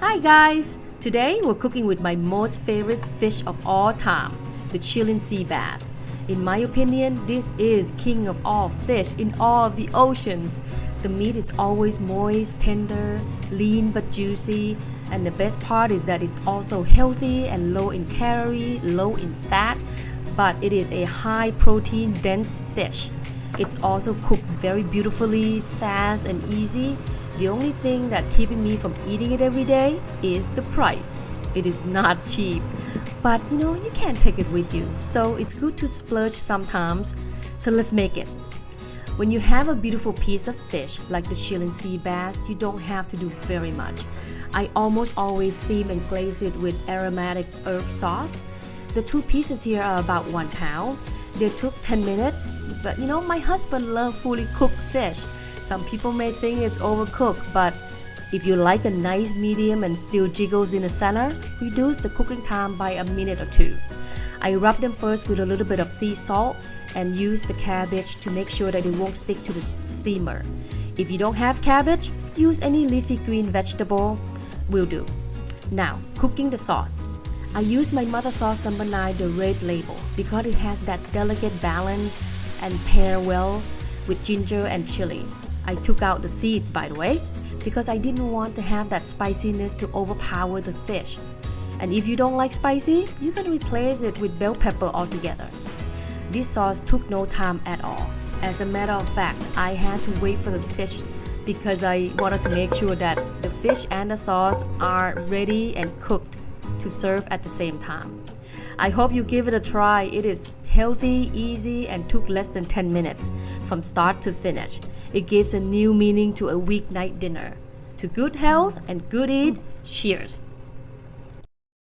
Hi guys! Today we're cooking with my most favorite fish of all time, the Chilean sea bass. In my opinion, this is king of all fish in all of the oceans. The meat is always moist, tender, lean but juicy, and the best part is that it's also healthy and low in calorie, low in fat, but it is a high protein dense fish. It's also cooked very beautifully, fast and easy. The only thing that keeping me from eating it every day is the price. It is not cheap, but you can't take it with you, so it's good to splurge sometimes. So let's make it. When you have a beautiful piece of fish like the Chilean sea bass, you don't have to do very much. I almost always steam and glaze it with aromatic herb sauce. The two pieces here are about 1 pound. They took 10 minutes, but my husband loves fully cooked fish. Some people may think it's overcooked, but if you like a nice medium and still jiggles in the center, reduce the cooking time by a minute or two. I rub them first with a little bit of sea salt and use the cabbage to make sure that it won't stick to the steamer. If you don't have cabbage, use any leafy green vegetable will do. Now, cooking the sauce. I use my mother sauce number 9, the red label, because it has that delicate balance and pair well with ginger and chili. I took out the seeds, by the way, because I didn't want to have that spiciness to overpower the fish. And if you don't like spicy, you can replace it with bell pepper altogether. This sauce took no time at all. As a matter of fact, I had to wait for the fish because I wanted to make sure that the fish and the sauce are ready and cooked to serve at the same time. I hope you give it a try. It is healthy, easy, and took less than 10 minutes from start to finish. It gives a new meaning to a weeknight dinner. To good health and good eat, cheers!